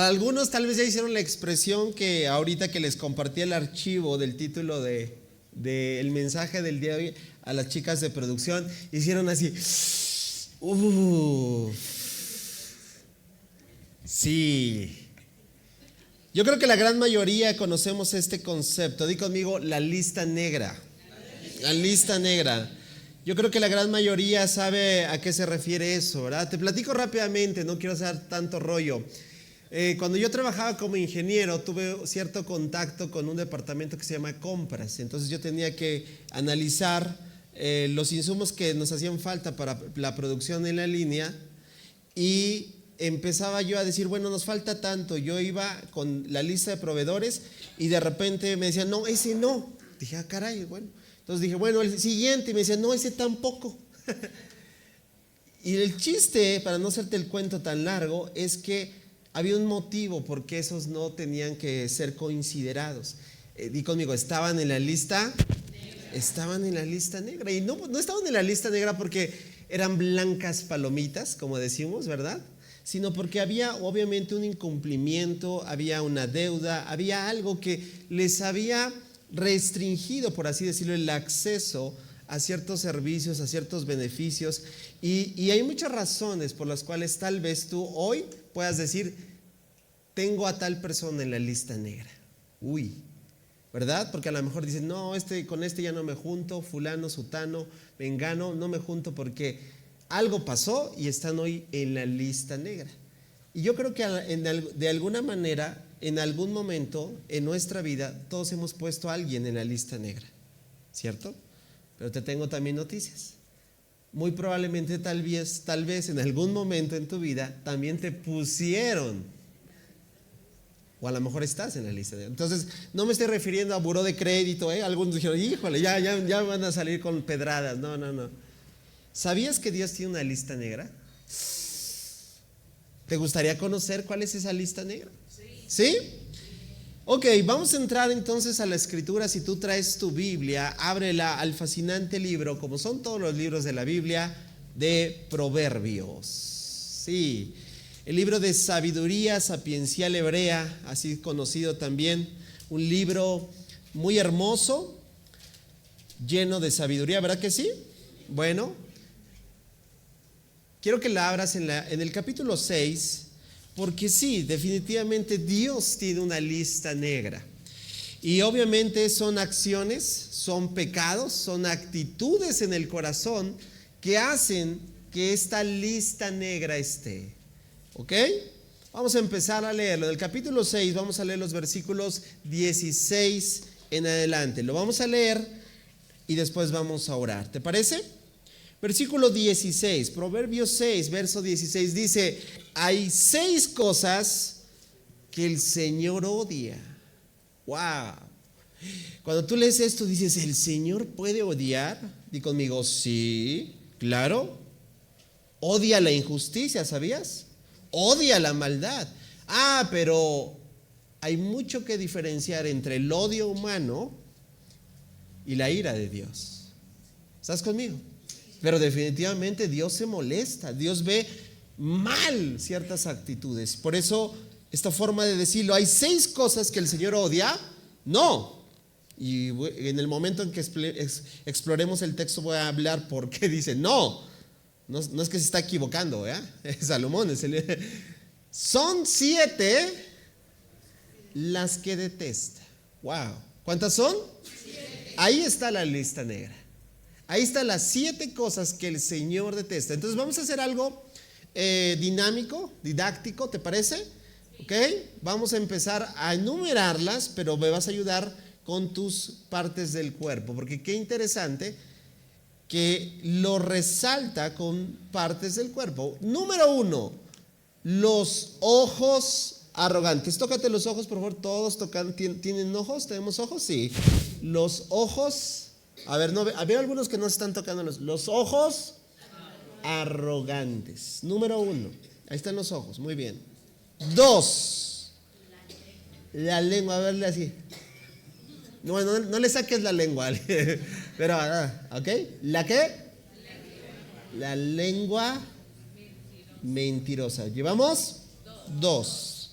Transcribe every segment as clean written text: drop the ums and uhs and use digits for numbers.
Algunos tal vez ya hicieron la expresión que ahorita que les compartí el archivo del título del mensaje del día de hoy a las chicas de producción, hicieron así. Sí. Yo creo que la gran mayoría conocemos este concepto. Di conmigo, la lista negra. La lista negra. Yo creo que la gran mayoría sabe a qué se refiere eso, ¿verdad? Te platico rápidamente, no quiero hacer tanto rollo. Cuando yo trabajaba como ingeniero, tuve cierto contacto con un departamento que se llama compras. Entonces yo tenía que analizar los insumos que nos hacían falta para la producción en la línea y empezaba yo a decir, bueno, nos falta tanto. Yo iba con la lista de proveedores y de repente me decían, no, ese no. Dije, caray, bueno. Entonces dije, bueno, el siguiente. Y me decían, no, ese tampoco. Y el chiste, para no hacerte el cuento tan largo, es que había un motivo por qué esos no tenían que ser considerados. Di conmigo, estaban en la lista negra. Estaban en la lista negra. Y no estaban en la lista negra porque eran blancas palomitas, como decimos, ¿verdad? Sino porque había obviamente un incumplimiento, había una deuda, había algo que les había restringido, por así decirlo, el acceso a ciertos servicios, a ciertos beneficios. Y hay muchas razones por las cuales tal vez tú hoy puedas decir, tengo a tal persona en la lista negra. Uy, ¿verdad? Porque a lo mejor dices, no, con este ya no me junto, fulano, sutano, mengano, no me junto porque algo pasó y están hoy en la lista negra. Y yo creo que de alguna manera, en algún momento en nuestra vida, todos hemos puesto a alguien en la lista negra, ¿cierto? Pero te tengo también noticias. Muy probablemente tal vez en algún momento en tu vida también te pusieron, o a lo mejor estás en la lista negra. Entonces, no me estoy refiriendo a buró de crédito, Algunos dijeron, híjole, ya van a salir con pedradas. No. ¿Sabías que Dios tiene una lista negra? ¿Te gustaría conocer cuál es esa lista negra? ¿Sí? Ok, vamos a entrar entonces a la escritura. Si tú traes tu Biblia, ábrela al fascinante libro, como son todos los libros de la Biblia, de Proverbios. Sí, el libro de sabiduría sapiencial hebrea, así conocido también, un libro muy hermoso, lleno de sabiduría, ¿verdad que sí? Bueno, quiero que la abras en el capítulo 6, porque sí, definitivamente Dios tiene una lista negra. Y obviamente son acciones, son pecados, son actitudes en el corazón que hacen que esta lista negra esté. ¿Ok? Vamos a empezar a leerlo. Del capítulo 6 vamos a leer los versículos 16 en adelante. Lo vamos a leer y después vamos a orar. ¿Te parece? Versículo 16, Proverbios 6, verso 16 dice, hay 6 cosas que el Señor odia. ¡Wow! Cuando tú lees esto dices, ¿el Señor puede odiar? Di conmigo, sí, claro. Odia la injusticia, ¿sabías? Odia la maldad. Pero hay mucho que diferenciar entre el odio humano y la ira de Dios. ¿Estás conmigo? Pero definitivamente Dios se molesta, Dios ve mal ciertas actitudes. Por eso esta forma de decirlo, hay 6 cosas que el Señor odia, no. Y en el momento en que exploremos el texto voy a hablar por qué dice no. No es que se está equivocando, Salomón son 7 las que detesta. Wow. ¿Cuántas son? 7. Ahí está la lista negra. Ahí están las 7 cosas que el Señor detesta. Entonces vamos a hacer algo dinámico, didáctico, ¿te parece? ¿Ok? Vamos a empezar a enumerarlas, pero me vas a ayudar con tus partes del cuerpo, porque qué interesante que lo resalta con partes del cuerpo. Número 1, los ojos arrogantes. Tócate los ojos, por favor. Todos ¿tienen ojos? ¿Tenemos ojos? Sí. Los ojos. A ver, había algunos que no se están tocando los ojos arrogantes. Número 1, ahí están los ojos, muy bien. 2, la lengua, a verle así. No le saques la lengua, pero, ¿ok? ¿La qué? La lengua mentirosa. ¿Llevamos? 2.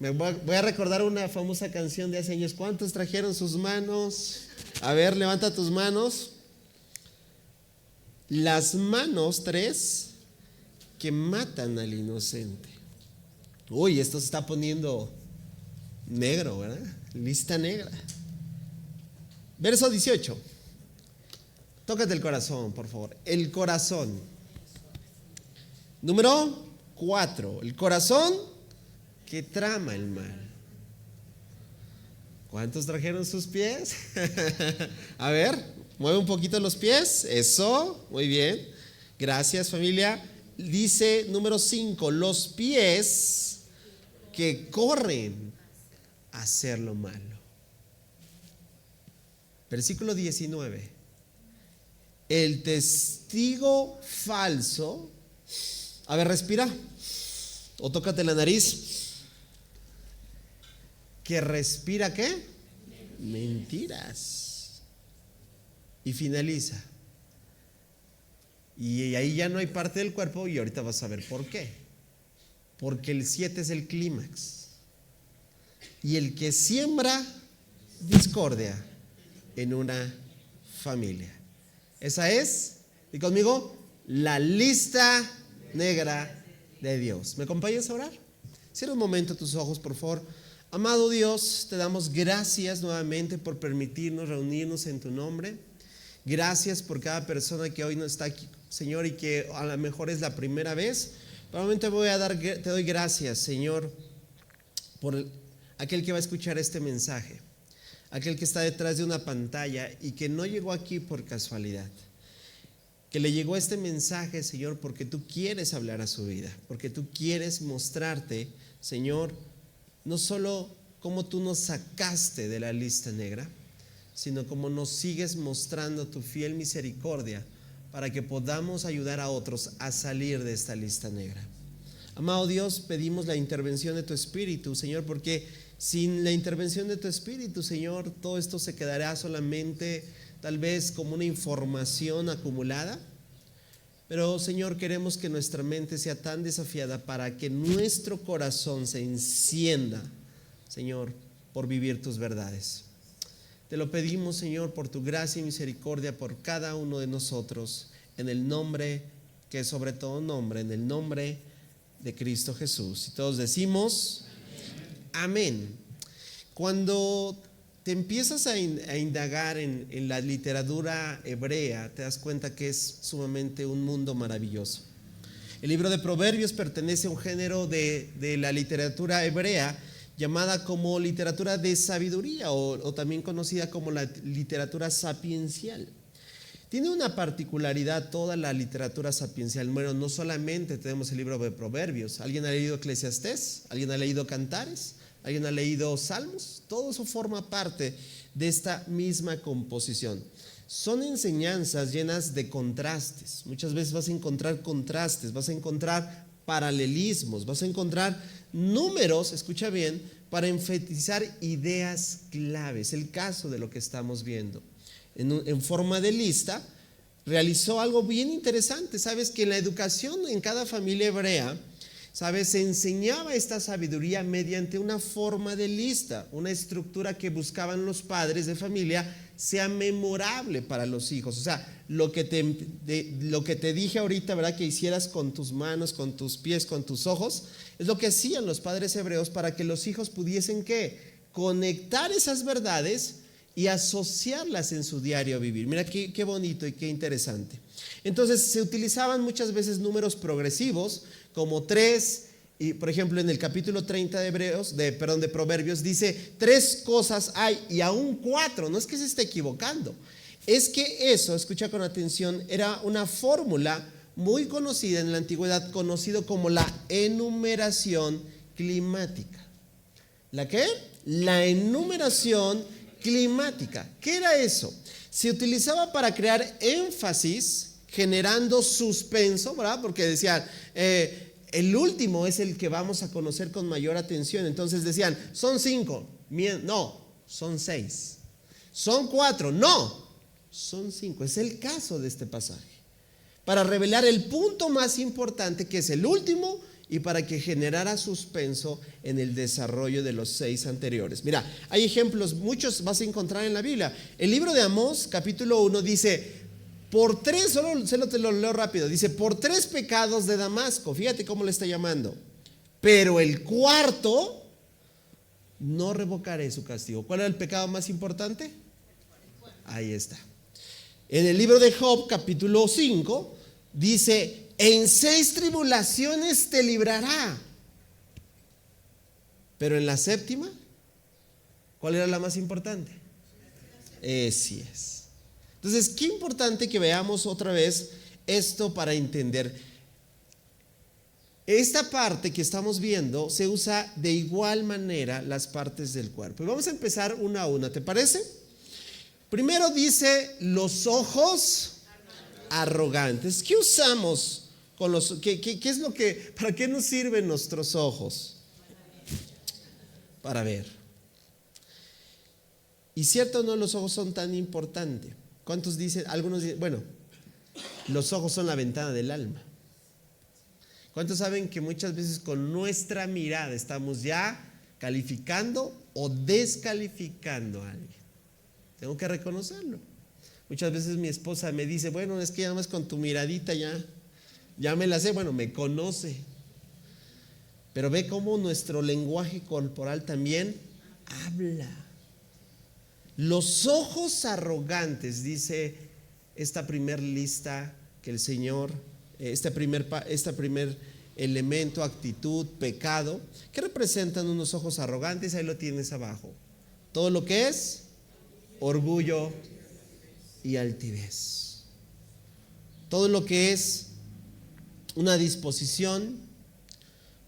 Voy a recordar una famosa canción de hace años. ¿Cuántos trajeron sus manos? A ver, levanta tus manos. Las manos, 3, que matan al inocente. Uy, esto se está poniendo negro, ¿verdad? Lista negra. Verso 18. Tócate el corazón, por favor. El corazón. Número 4. El corazón que trama el mal. ¿Cuántos trajeron sus pies? A ver, mueve un poquito los pies. Eso, muy bien. Gracias, familia. Dice número 5, los pies que corren a hacer lo malo. Versículo 19. El testigo falso. A ver, respira. O tócate la nariz. ¿Que respira qué? Mentiras. Y finaliza. Y ahí ya no hay parte del cuerpo y ahorita vas a ver por qué. Porque el 7 es el clímax. Y el que siembra discordia en una familia. Esa es, y conmigo, la lista negra de Dios. ¿Me acompañas a orar? Cierra un momento tus ojos, por favor. Amado Dios, te damos gracias nuevamente por permitirnos reunirnos en tu nombre. Gracias por cada persona que hoy no está aquí, Señor, y que a lo mejor es la primera vez. Probablemente te doy gracias, Señor, por aquel que va a escuchar este mensaje, aquel que está detrás de una pantalla y que no llegó aquí por casualidad, que le llegó este mensaje, Señor, porque tú quieres hablar a su vida, porque tú quieres mostrarte, Señor, no solo cómo tú nos sacaste de la lista negra, sino cómo nos sigues mostrando tu fiel misericordia para que podamos ayudar a otros a salir de esta lista negra. Amado Dios, pedimos la intervención de tu Espíritu, Señor, porque sin la intervención de tu Espíritu, Señor, todo esto se quedará solamente tal vez como una información acumulada. Pero, Señor, queremos que nuestra mente sea tan desafiada para que nuestro corazón se encienda, Señor, por vivir tus verdades. Te lo pedimos, Señor, por tu gracia y misericordia por cada uno de nosotros, en el nombre que es sobre todo nombre, en el nombre de Cristo Jesús. Y todos decimos amén. Cuando te empiezas a indagar en la literatura hebrea, te das cuenta que es sumamente un mundo maravilloso. El libro de Proverbios pertenece a un género de la literatura hebrea llamada como literatura de sabiduría o también conocida como la literatura sapiencial. Tiene una particularidad toda la literatura sapiencial. Bueno, no solamente tenemos el libro de Proverbios. ¿Alguien ha leído Eclesiastés? ¿Alguien ha leído Cantares? ¿Alguien ha leído Salmos? Todo eso forma parte de esta misma composición. Son enseñanzas llenas de contrastes. Muchas veces vas a encontrar contrastes, vas a encontrar paralelismos, vas a encontrar números, escucha bien, para enfatizar ideas claves. El caso de lo que estamos viendo. En forma de lista, realizó algo bien interesante. Sabes que en la educación en cada familia hebrea, ¿sabes? Se enseñaba esta sabiduría mediante una forma de lista, una estructura que buscaban los padres de familia sea memorable para los hijos. O sea, lo que te dije ahorita, ¿verdad? Que hicieras con tus manos, con tus pies, con tus ojos, es lo que hacían los padres hebreos para que los hijos pudiesen ¿qué? Conectar esas verdades y asociarlas en su diario vivir. Mira qué bonito y qué interesante. Entonces se utilizaban muchas veces números progresivos como 3, y por ejemplo en el capítulo 30 de Proverbios dice 3 cosas hay y aún 4. No es que se esté equivocando, es que eso, escucha con atención, era una fórmula muy conocida en la antigüedad, conocido como la enumeración climática. ¿La qué? La enumeración climática. ¿Qué era eso? Se utilizaba para crear énfasis, generando suspenso, ¿verdad? Porque decían, el último es el que vamos a conocer con mayor atención. Entonces decían, son 5, no, son 6. Son 4, no, son 5. Es el caso de este pasaje. Para revelar el punto más importante, que es el último, y para que generara suspenso en el desarrollo de los 6 anteriores. Mira, hay ejemplos, muchos vas a encontrar en la Biblia. El libro de Amós, capítulo 1, dice, por 3, solo te lo leo rápido, dice, por 3 pecados de Damasco, fíjate cómo le está llamando, pero el cuarto no revocaré su castigo. ¿Cuál era el pecado más importante? Ahí está. En el libro de Job, capítulo 5, dice, en 6 tribulaciones te librará. Pero en la 7ª, ¿cuál era la más importante? Así es. Entonces, qué importante que veamos otra vez esto para entender. Esta parte que estamos viendo se usa de igual manera las partes del cuerpo. Y vamos a empezar una a una, ¿te parece? Primero dice los ojos arrogantes. ¿Qué usamos con los qué es lo que para qué nos sirven nuestros ojos? Para ver. Y cierto o no, los ojos son tan importantes. ¿Cuántos dicen? Algunos dicen, bueno, los ojos son la ventana del alma. ¿Cuántos saben que muchas veces con nuestra mirada estamos ya calificando o descalificando a alguien? Tengo que reconocerlo. Muchas veces mi esposa me dice, bueno, es que ya más con tu miradita ya me la sé, bueno, me conoce. Pero ve cómo nuestro lenguaje corporal también habla. Los ojos arrogantes, dice esta primer lista que el Señor, este primer elemento, actitud, pecado, ¿qué representan unos ojos arrogantes? Ahí lo tienes abajo. Todo lo que es orgullo y altivez. Todo lo que es una disposición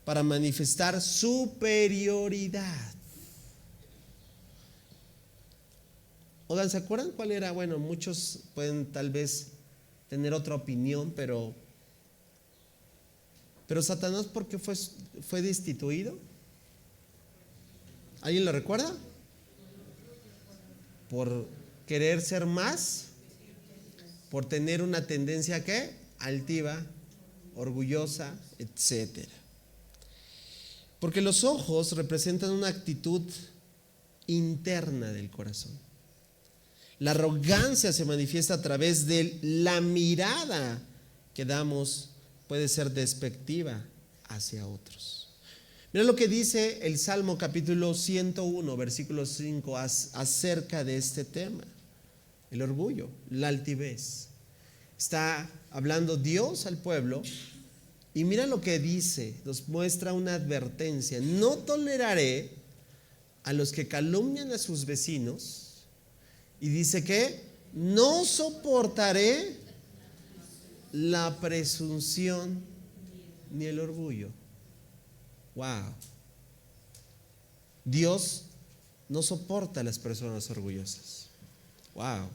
para manifestar superioridad. Oigan, ¿se acuerdan cuál era? Bueno, muchos pueden tal vez tener otra opinión, pero Satanás, ¿por qué fue destituido? ¿Alguien lo recuerda? Por querer ser más, por tener una tendencia ¿qué? Altiva, orgullosa, etcétera. Porque los ojos representan una actitud interna del corazón. La arrogancia se manifiesta a través de la mirada que damos, puede ser despectiva hacia otros. Mira lo que dice el Salmo capítulo 101, versículo 5 acerca de este tema, el orgullo, la altivez. Está hablando Dios al pueblo y mira lo que dice, nos muestra una advertencia: no toleraré a los que calumnian a sus vecinos, y dice que no soportaré la presunción ni el orgullo. Wow. Dios no soporta a las personas orgullosas. Wow.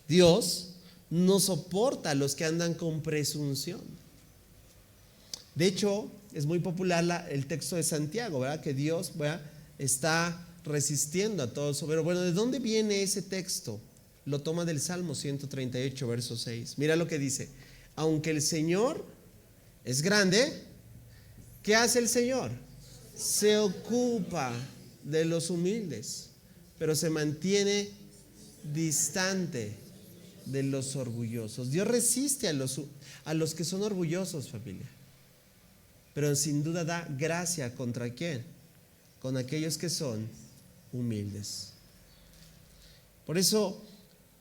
Dios no soporta a los que andan con presunción. De hecho, es muy popular el texto de Santiago, ¿verdad? Que Dios, ¿verdad?, está resistiendo a todo soberbio. Bueno, ¿de dónde viene ese texto? Lo toma del Salmo 138, verso 6. Mira lo que dice: aunque el Señor es grande, ¿qué hace el Señor? Se ocupa de los humildes, pero se mantiene distante de los orgullosos. Dios resiste a los que son orgullosos, familia, pero sin duda da gracia. ¿Contra quién? Con aquellos que son humildes. Por eso,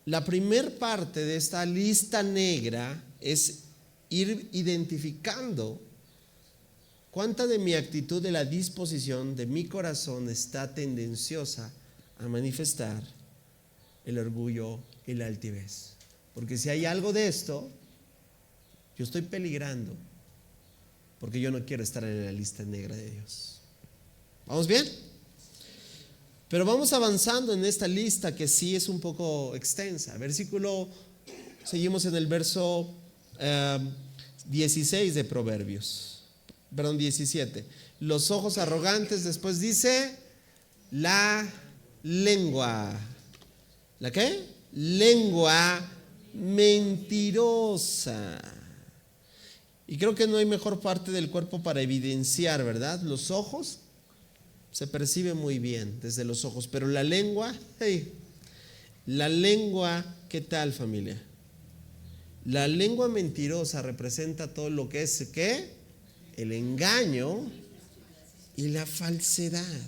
la primer parte de esta lista negra es ir identificando cuánta de mi actitud, de la disposición de mi corazón está tendenciosa a manifestar el orgullo y la altivez. Porque si hay algo de esto, yo estoy peligrando, porque yo no quiero estar en la lista negra de Dios. ¿Vamos bien? Pero vamos avanzando en esta lista que sí es un poco extensa. Seguimos en el verso 16 de Proverbios. Perdón, 17. Los ojos arrogantes, después dice la lengua. ¿La qué? Lengua mentirosa. Y creo que no hay mejor parte del cuerpo para evidenciar, ¿verdad? Los ojos, se percibe muy bien desde los ojos, pero la lengua, hey, la lengua, ¿qué tal, familia? La lengua mentirosa representa todo lo que es, ¿qué? El engaño y la falsedad.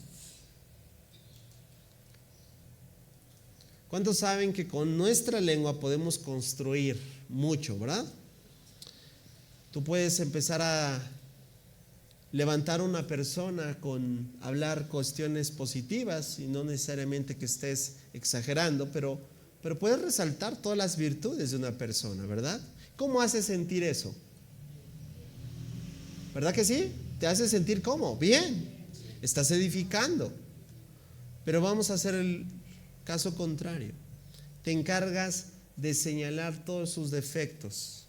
¿Cuántos saben que con nuestra lengua podemos construir mucho, verdad? Tú puedes empezar a levantar a una persona con hablar cuestiones positivas y no necesariamente que estés exagerando, pero puedes resaltar todas las virtudes de una persona, ¿verdad? ¿Cómo hace sentir eso? ¿Verdad que sí? ¿Te hace sentir cómo? Bien, estás edificando. Pero vamos a hacer el caso contrario. Te encargas de señalar todos sus defectos.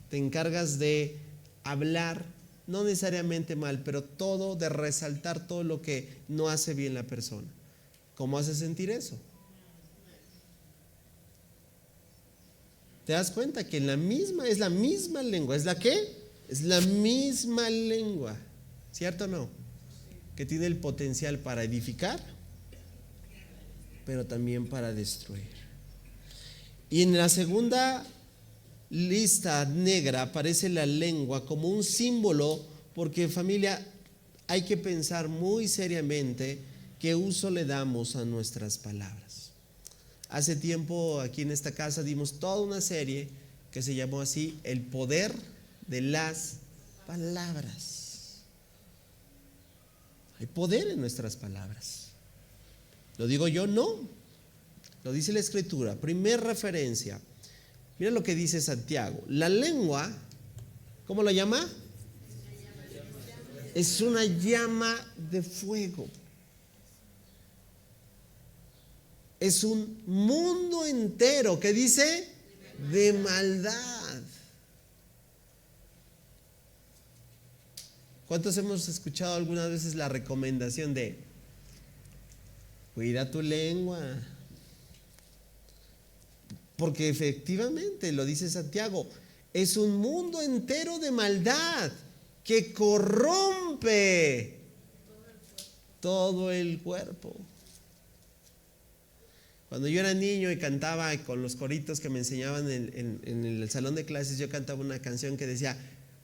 Te encargas de hablar, no necesariamente mal, pero todo, de resaltar todo lo que no hace bien la persona. ¿Cómo hace sentir eso? ¿Te das cuenta que es la misma lengua? ¿Es la qué? Es la misma lengua, ¿cierto o no? Que tiene el potencial para edificar, pero también para destruir. Y en la segunda lista negra aparece la lengua como un símbolo, porque, familia, hay que pensar muy seriamente qué uso le damos a nuestras palabras. Hace tiempo aquí en esta casa dimos toda una serie que se llamó así, El poder de las palabras. Hay poder en nuestras palabras. ¿Lo digo yo? No. Lo dice la Escritura. Primer referencia. Mira lo que dice Santiago. La lengua, ¿cómo la llama? Es una llama de fuego. Es un mundo entero que dice de maldad. ¿Cuántos hemos escuchado algunas veces la recomendación de cuida tu lengua? Porque efectivamente, lo dice Santiago, es un mundo entero de maldad que corrompe todo el cuerpo. Cuando yo era niño y cantaba con los coritos que me enseñaban en el salón de clases, yo cantaba una canción que decía,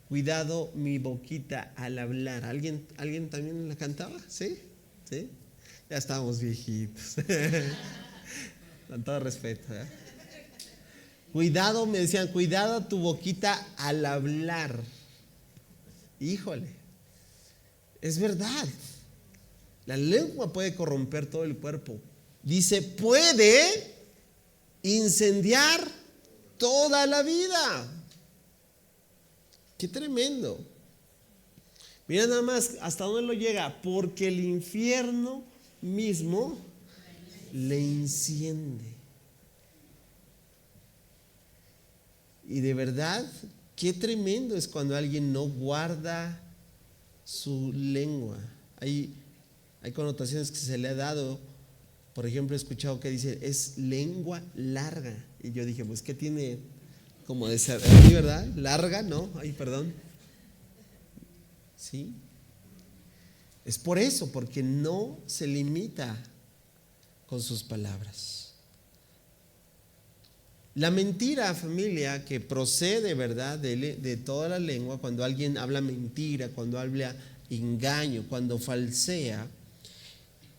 cuidado mi boquita al hablar. ¿Alguien también la cantaba? ¿Sí? ¿Sí? Ya estábamos viejitos. Con todo respeto, ¿eh? Cuidado, me decían, cuidado tu boquita al hablar. Híjole, es verdad. La lengua puede corromper todo el cuerpo. Dice, puede incendiar toda la vida. Qué tremendo. Mira nada más hasta dónde lo llega. Porque el infierno mismo le enciende. Y de verdad, qué tremendo es cuando alguien no guarda su lengua. Hay connotaciones que se le ha dado. Por ejemplo, he escuchado que dice, es lengua larga. Y yo dije, pues, ¿qué tiene como de ser? ¿Sí, verdad? ¿Larga? No, ay, perdón. ¿Sí? Es por eso, porque no se limita con sus palabras. La mentira, familia, que procede, ¿verdad?, de toda la lengua, cuando alguien habla mentira, cuando habla engaño, cuando falsea,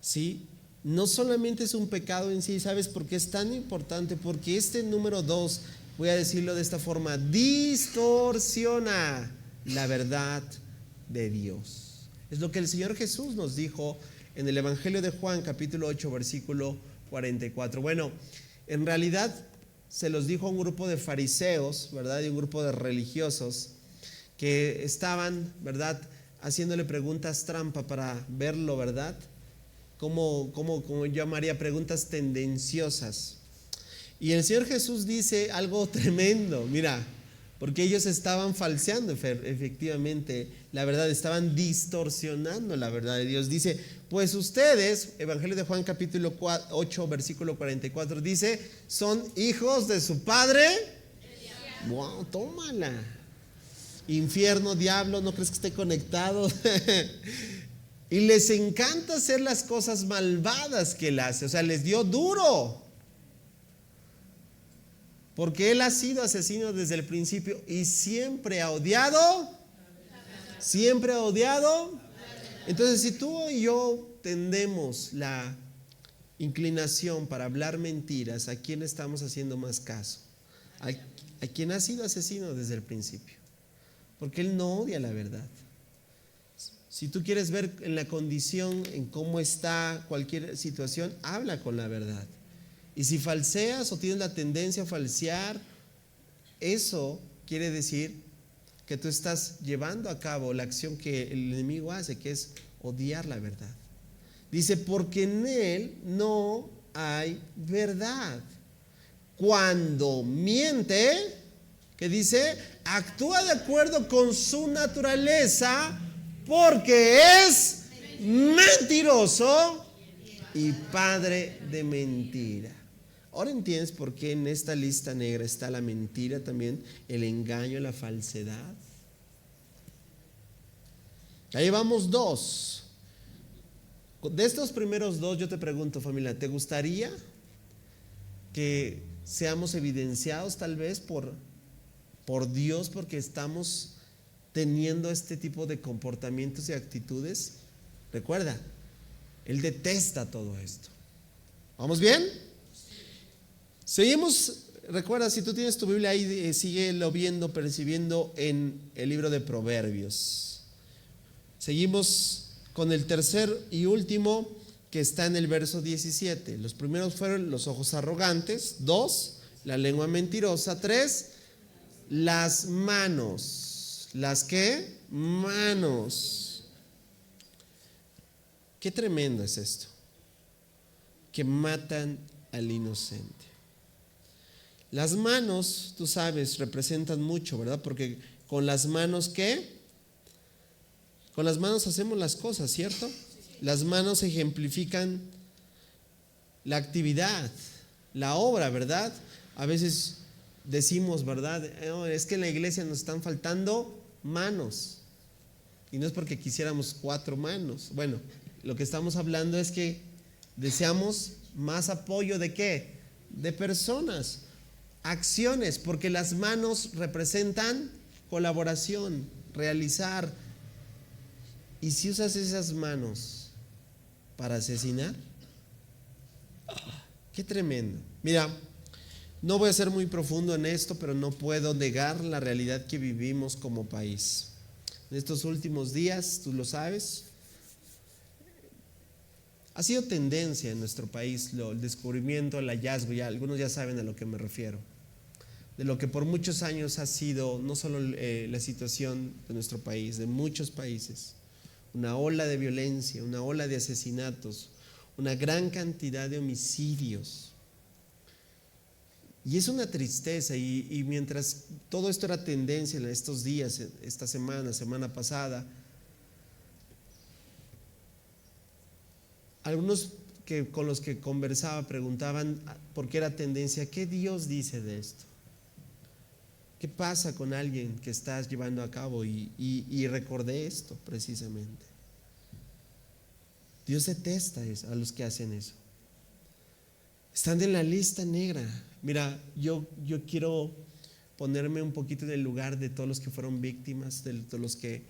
¿sí? No solamente es un pecado en sí, ¿sabes por qué es tan importante? Porque este número 2, voy a decirlo de esta forma, distorsiona la verdad de Dios. Es lo que el Señor Jesús nos dijo en el Evangelio de Juan, capítulo 8, versículo 44. Bueno, en realidad se los dijo a un grupo de fariseos, ¿verdad? Y un grupo de religiosos que estaban, ¿verdad?, haciéndole preguntas trampa para verlo, ¿verdad? Como yo llamaría preguntas tendenciosas. Y el Señor Jesús dice algo tremendo, mira, porque ellos estaban falseando efectivamente la verdad, estaban distorsionando la verdad de Dios. Dice, pues ustedes, Evangelio de Juan capítulo 8, versículo 44, dice, son hijos de su padre. Wow, tómala. infierno, diablo, ¿no crees que esté conectado? Y les encanta hacer las cosas malvadas que él hace. O sea, les dio duro. Porque él ha sido asesino desde el principio y siempre ha odiado. Siempre ha odiado. Entonces, si tú y yo tendemos la inclinación para hablar mentiras, ¿a quién estamos haciendo más caso? A quien ha sido asesino desde el principio. Porque él no odia la verdad. Si tú quieres ver en la condición, en cómo está cualquier situación, habla con la verdad. Y si falseas o tienes la tendencia a falsear, eso quiere decir que tú estás llevando a cabo la acción que el enemigo hace, que es odiar la verdad. Dice, porque en él no hay verdad. Cuando miente, que dice, actúa de acuerdo con su naturaleza, porque es mentiroso y padre de mentira. Ahora entiendes por qué en esta lista negra está la mentira también, el engaño, la falsedad. Ahí vamos 2. De estos primeros 2 yo te pregunto, familia, ¿te gustaría que seamos evidenciados tal vez por Dios porque estamos teniendo este tipo de comportamientos y actitudes? Recuerda, Él detesta todo esto. ¿Vamos bien? Seguimos. Recuerda, si tú tienes tu Biblia ahí, síguelo viendo, percibiendo en el libro de Proverbios. Seguimos con el tercer y último, que está en el verso 17. Los primeros fueron los ojos arrogantes. 2, la lengua mentirosa. 3, las manos. ¿Las qué? Manos. Qué tremendo es esto. Que matan al inocente. Las manos, tú sabes, representan mucho, ¿verdad? Porque con las manos, ¿qué? Con las manos hacemos las cosas, ¿cierto? Las manos ejemplifican la actividad, la obra, ¿verdad? A veces decimos, ¿verdad? No, es que en la iglesia nos están faltando manos. Y no es porque quisiéramos 4 manos. Bueno, lo que estamos hablando es que deseamos más apoyo ¿de qué? De personas, acciones, porque las manos representan colaboración, realizar. ¿Y si usas esas manos para asesinar? ¡Qué tremendo! Mira, no voy a ser muy profundo en esto, pero no puedo negar la realidad que vivimos como país. En estos últimos días, tú lo sabes, ha sido tendencia en nuestro país el descubrimiento, el hallazgo, ya algunos ya saben a lo que me refiero, de lo que por muchos años ha sido no solo la situación de nuestro país, de muchos países. Una ola de violencia, una ola de asesinatos, una gran cantidad de homicidios. Y es una tristeza, y mientras todo esto era tendencia en estos días, esta semana pasada, algunos con los que conversaba preguntaban por qué era tendencia, ¿qué Dios dice de esto? ¿Qué pasa con alguien que estás llevando a cabo? Y recordé esto precisamente. Dios detesta a los que hacen eso. Están en la lista negra. Mira, yo quiero ponerme un poquito en el lugar de todos los que fueron víctimas, de todos los que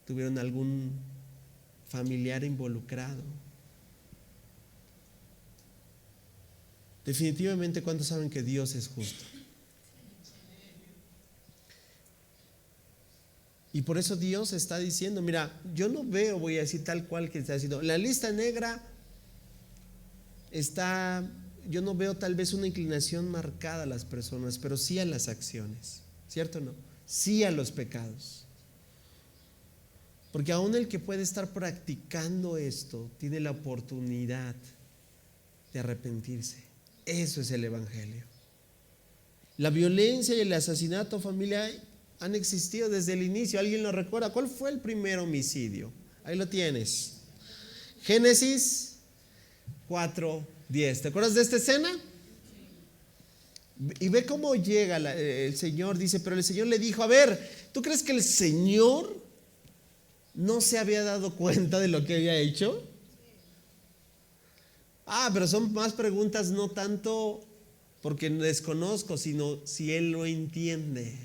tuvieron algún familiar involucrado. Definitivamente, ¿cuántos saben que Dios es justo? Y por eso Dios está diciendo, mira, yo no veo, voy a decir tal cual que está diciendo, la lista negra está, yo no veo tal vez una inclinación marcada a las personas, pero sí a las acciones, ¿cierto o no? Sí a los pecados. Porque aún el que puede estar practicando esto tiene la oportunidad de arrepentirse. Eso es el evangelio. La violencia y el asesinato, familia, han existido desde el inicio. ¿Alguien lo recuerda? ¿Cuál fue el primer homicidio? Ahí lo tienes. Génesis 4:10. ¿Te acuerdas de esta escena? Y ve cómo llega el Señor, dice, pero el Señor le dijo, a ver, ¿tú crees que el Señor no se había dado cuenta de lo que había hecho? Pero son más preguntas, no tanto porque desconozco, sino si Él lo entiende.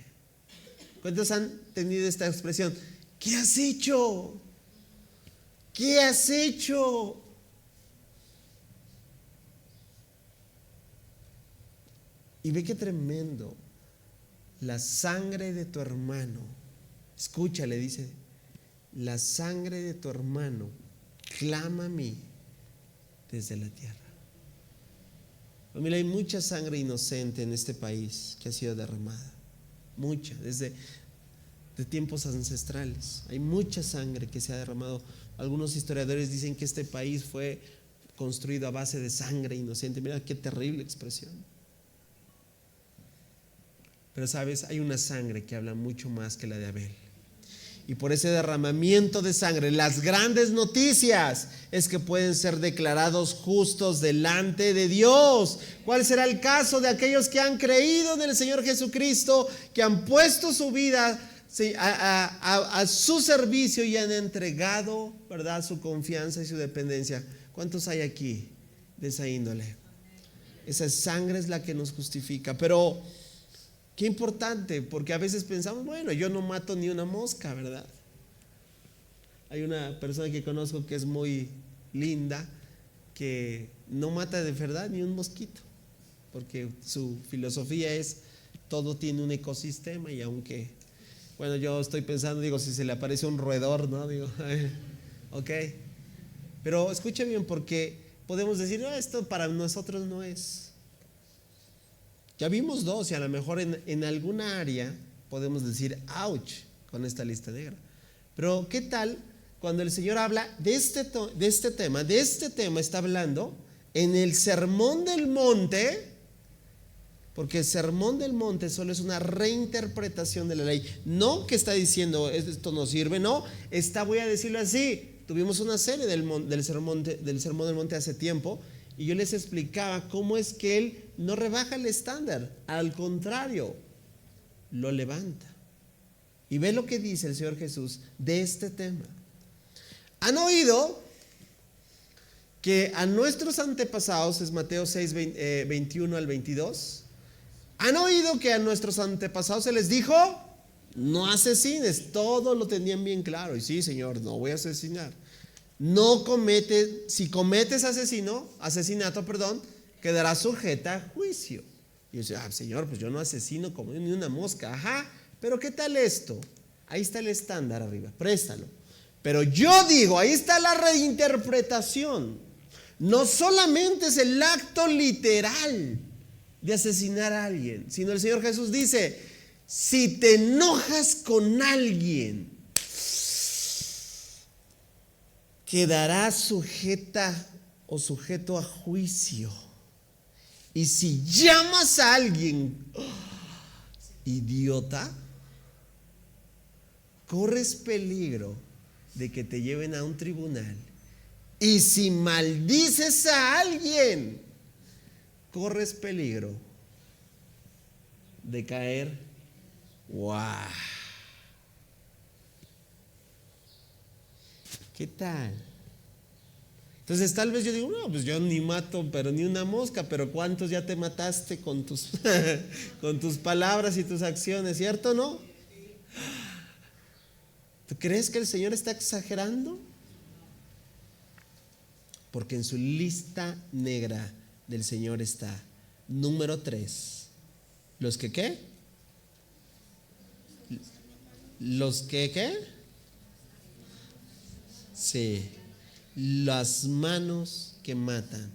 ¿Cuántos han tenido esta expresión? ¿Qué has hecho? ¿Qué has hecho? Y ve qué tremendo. La sangre de tu hermano, escucha, le dice, la sangre de tu hermano clama a mí desde la tierra. Familia, hay mucha sangre inocente en este país que ha sido derramada. Mucha, desde de tiempos ancestrales. Hay mucha sangre que se ha derramado. Algunos historiadores dicen que este país fue construido a base de sangre inocente. Mira qué terrible expresión. Pero sabes, hay una sangre que habla mucho más que la de Abel. Y por ese derramamiento de sangre, las grandes noticias es que pueden ser declarados justos delante de Dios. ¿Cuál será el caso de aquellos que han creído en el Señor Jesucristo, que han puesto su vida a su servicio y han entregado, ¿verdad?, su confianza y su dependencia? ¿Cuántos hay aquí de esa índole? Esa sangre es la que nos justifica. Pero qué importante, porque a veces pensamos, bueno, yo no mato ni una mosca, ¿verdad? Hay una persona que conozco que es muy linda, que no mata de verdad ni un mosquito, porque su filosofía es, todo tiene un ecosistema, y aunque, bueno, yo estoy pensando, digo, si se le aparece un roedor, ¿no? Digo, ok. Pero escuche bien, porque podemos decir, esto para nosotros no es. Ya vimos dos, y a lo mejor en alguna área podemos decir ouch con esta lista negra. Pero ¿qué tal cuando el Señor habla de este tema? De este tema está hablando en el Sermón del Monte, porque el Sermón del Monte solo es una reinterpretación de la ley. No que está diciendo esto no sirve, no, voy a decirlo así. Tuvimos una serie del Sermón del Monte hace tiempo, y yo les explicaba cómo es que Él no rebaja el estándar, al contrario, lo levanta. Y ve lo que dice el Señor Jesús de este tema. ¿Han oído que a nuestros antepasados, es Mateo 6, 21 al 22, han oído que a nuestros antepasados se les dijo, no asesines? Todo lo tenían bien claro. Y sí, Señor, no voy a asesinar. No cometes, si cometes asesinato, quedará sujeta a juicio. Y yo decía, Señor, pues yo no asesino como ni una mosca. Ajá, pero ¿qué tal esto? Ahí está el estándar arriba, préstalo. Pero yo digo, ahí está la reinterpretación. No solamente es el acto literal de asesinar a alguien, sino el Señor Jesús dice, si te enojas con alguien, quedará sujeta o sujeto a juicio. Y si llamas a alguien idiota, corres peligro de que te lleven a un tribunal. Y si maldices a alguien, corres peligro de caer. ¡Wow! ¿Qué tal? Entonces tal vez yo digo, no, pues yo ni mato, pero ni una mosca, pero ¿cuántos ya te mataste con tus, con tus palabras y tus acciones, cierto o no? ¿Tú crees que el Señor está exagerando? Porque en su lista negra del Señor está, número 3, ¿los que qué? ¿Los que qué? Sí, las manos que matan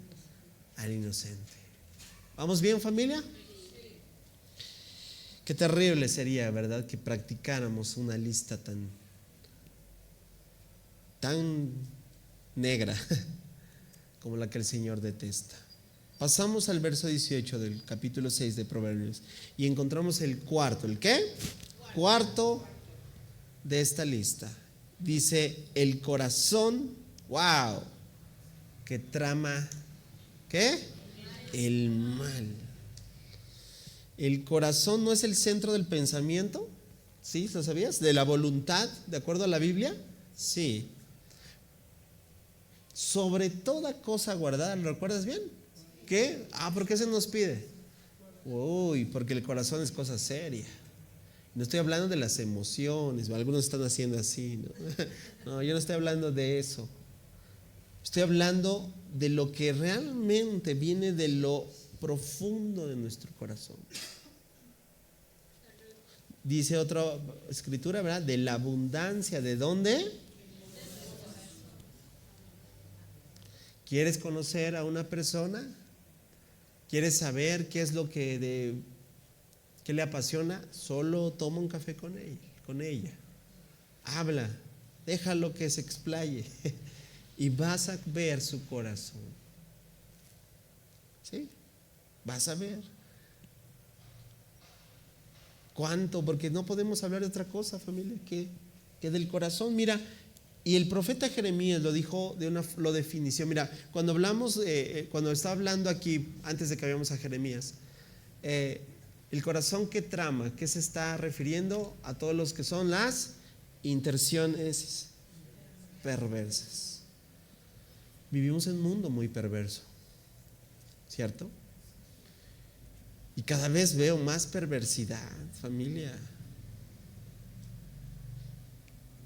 al inocente. ¿Vamos bien, familia? Qué terrible sería, ¿verdad?, que practicáramos una lista tan negra como la que el Señor detesta. Pasamos al verso 18 del capítulo 6 de Proverbios y encontramos el cuarto. ¿El qué? Cuarto de esta lista. Dice, el corazón, wow, que trama, ¿qué? El mal. El corazón no es el centro del pensamiento, ¿sí? ¿Lo sabías? De la voluntad, de acuerdo a la Biblia, sí. Sobre toda cosa guardada, ¿lo recuerdas bien? ¿Qué? ¿Por qué se nos pide? Uy, porque el corazón es cosa seria. No estoy hablando de las emociones, algunos están haciendo así, ¿no? No, yo no estoy hablando de eso. Estoy hablando de lo que realmente viene de lo profundo de nuestro corazón. Dice otra escritura, ¿verdad? De la abundancia, ¿de dónde? ¿Quieres conocer a una persona? ¿Quieres saber qué es lo que qué le apasiona? Solo toma un café con él, con ella. Habla, déjalo que se explaye y vas a ver su corazón. ¿Sí? Vas a ver. ¿Cuánto? Porque no podemos hablar de otra cosa, familia, que del corazón. Mira, y el profeta Jeremías lo dijo, lo definició. Mira, cuando hablamos, cuando estaba hablando aquí, antes de que vayamos a Jeremías, el corazón que trama, ¿qué se está refiriendo? A todos los que son las intenciones perversas. Vivimos en un mundo muy perverso, ¿cierto? Y cada vez veo más perversidad, familia.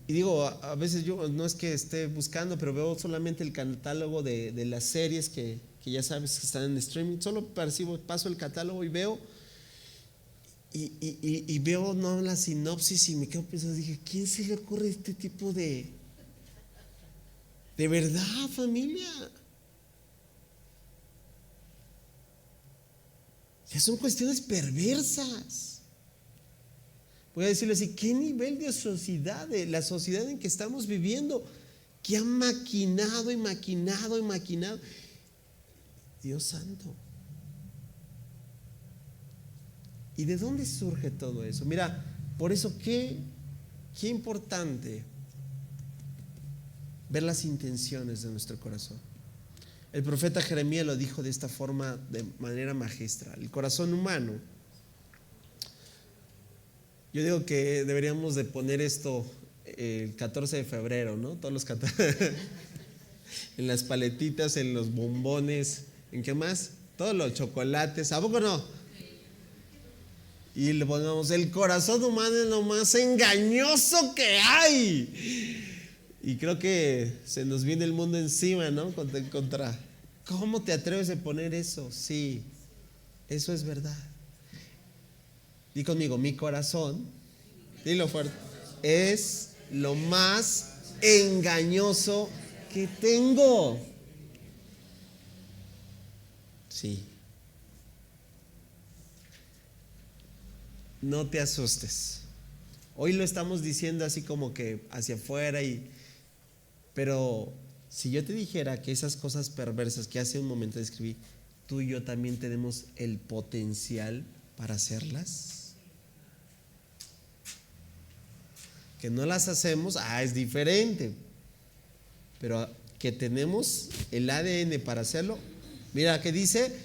Y digo, a veces yo no es que esté buscando, pero veo solamente el catálogo de las series que ya sabes que están en streaming. Solo paso el catálogo y veo y veo no la sinopsis y me quedo pensando, dije, ¿quién se le ocurre este tipo de verdad, familia? Ya son cuestiones perversas. Voy a decirle así, ¿qué nivel de sociedad, de la sociedad en que estamos viviendo, que ha maquinado y maquinado y maquinado? Dios santo. ¿Y de dónde surge todo eso? Mira, por eso qué importante ver las intenciones de nuestro corazón. El profeta Jeremías lo dijo de esta forma, de manera magistral. El corazón humano, yo digo que deberíamos de poner esto el 14 de febrero, ¿no? Todos los 14 en las paletitas, en los bombones, ¿en qué más? Todos los chocolates, ¿a poco no? Y le pongamos, el corazón humano es lo más engañoso que hay. Y creo que se nos viene el mundo encima, ¿no? ¿Cómo te atreves a poner eso? Sí, eso es verdad. Di conmigo, mi corazón, dilo fuerte, es lo más engañoso que tengo. Sí. No te asustes. Hoy lo estamos diciendo así como que hacia afuera, pero si yo te dijera que esas cosas perversas que hace un momento describí, tú y yo también tenemos el potencial para hacerlas. Que no las hacemos, es diferente. Pero que tenemos el ADN para hacerlo. Mira, que dice,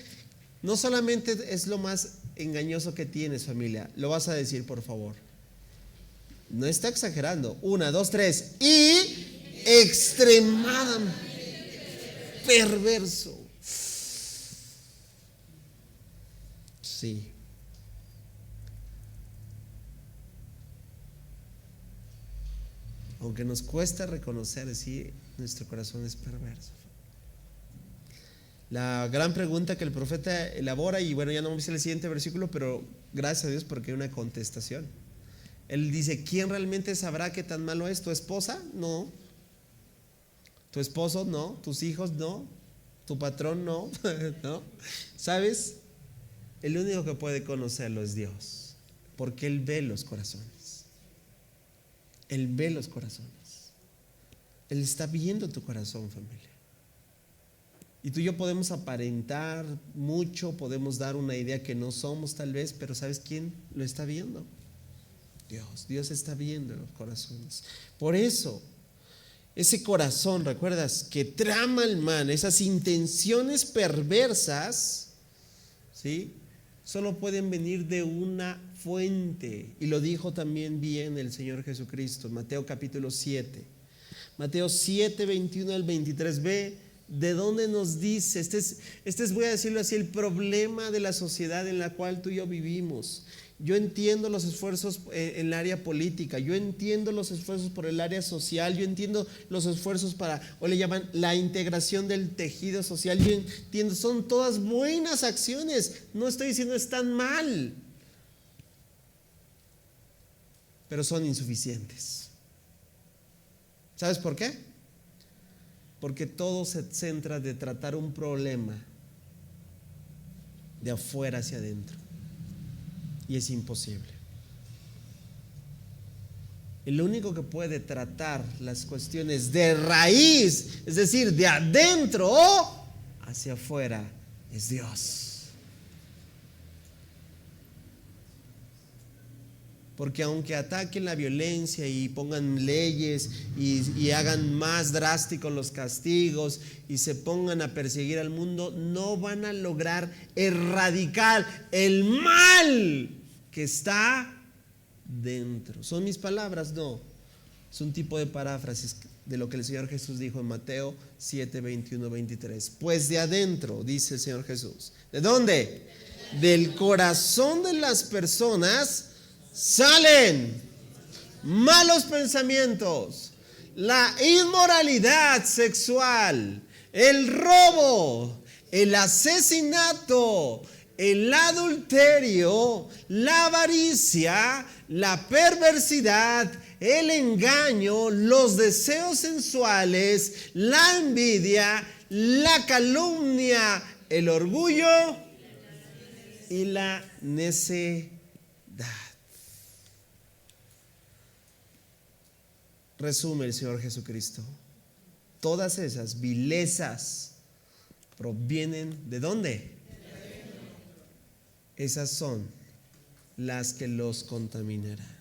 no solamente es lo más engañoso que tienes, familia, lo vas a decir, por favor. No está exagerando. 1, 2, 3. Y extremadamente perverso. Sí. Aunque nos cuesta reconocer, decir, nuestro corazón es perverso. La gran pregunta que el profeta elabora, y bueno, ya no me dice el siguiente versículo, pero gracias a Dios porque hay una contestación. Él dice, ¿quién realmente sabrá qué tan malo es? ¿Tu esposa? No. ¿Tu esposo? No. ¿Tus hijos? No. ¿Tu patrón? No. ¿No? ¿Sabes? El único que puede conocerlo es Dios, porque Él ve los corazones. Él ve los corazones. Él está viendo tu corazón, familia. Y tú y yo podemos aparentar mucho, podemos dar una idea que no somos tal vez, pero ¿sabes quién lo está viendo? Dios. Dios está viendo los corazones. Por eso, ese corazón, ¿recuerdas? Que trama el mal, esas intenciones perversas, ¿sí? solo pueden venir de una fuente. Y lo dijo también bien el Señor Jesucristo, Mateo capítulo 7. Mateo 7, 21 al 23. Ve de dónde nos dice. Este es, voy a decirlo así, el problema de la sociedad en la cual tú y yo vivimos. Yo entiendo los esfuerzos en el área política, yo entiendo los esfuerzos por el área social, yo entiendo los esfuerzos o le llaman la integración del tejido social, yo entiendo, son todas buenas acciones, no estoy diciendo están mal, pero son insuficientes. ¿Sabes por qué? Porque todo se centra de tratar un problema de afuera hacia adentro. Y es imposible. El único que puede tratar las cuestiones de raíz, es decir, de adentro hacia afuera, es Dios. Porque aunque ataquen la violencia y pongan leyes y hagan más drásticos los castigos y se pongan a perseguir al mundo, no van a lograr erradicar el mal que está dentro. ¿Son mis palabras? No. Es un tipo de paráfrasis de lo que el Señor Jesús dijo en Mateo 7, 21, 23. Pues de adentro, dice el Señor Jesús. ¿De dónde? Del corazón de las personas salen malos pensamientos, la inmoralidad sexual, el robo, el asesinato, el adulterio, la avaricia, la perversidad, el engaño, los deseos sensuales, la envidia, la calumnia, el orgullo y la necedad. Resume el Señor Jesucristo. Todas esas vilezas provienen ¿de dónde? Esas son las que los contaminarán.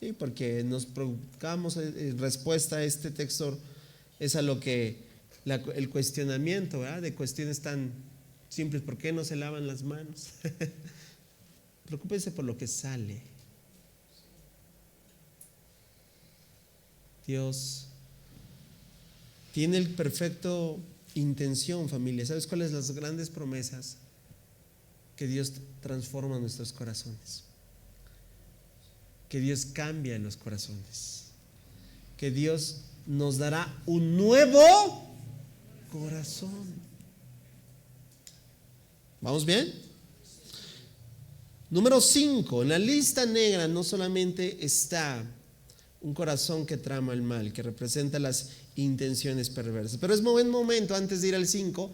Sí, porque nos provocamos respuesta a este texto es a lo que el cuestionamiento, ¿verdad? De cuestiones tan simples. ¿Por qué no se lavan las manos? Preocúpense por lo que sale. Dios tiene el perfecto intención, familia. ¿Sabes cuáles son las grandes promesas? Que Dios transforma nuestros corazones, que Dios cambia los corazones, que Dios nos dará un nuevo corazón. ¿Vamos bien? Número 5, en la lista negra no solamente está un corazón que trama el mal, que representa las intenciones perversas, pero es buen momento antes de ir al 5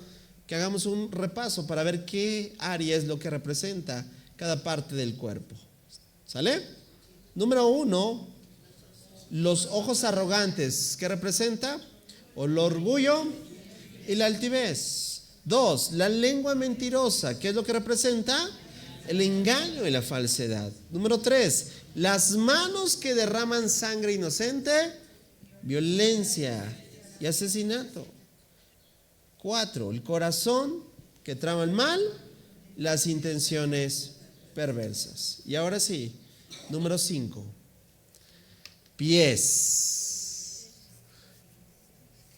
que hagamos un repaso para ver qué área es lo que representa cada parte del cuerpo. ¿Sale? Número 1, los ojos arrogantes. ¿Qué representa? El orgullo y la altivez. 2, la lengua mentirosa. ¿Qué es lo que representa? El engaño y la falsedad. Número 3, las manos que derraman sangre inocente, violencia y asesinato. 4, el corazón que trama el mal, las intenciones perversas. Y ahora sí, número 5, pies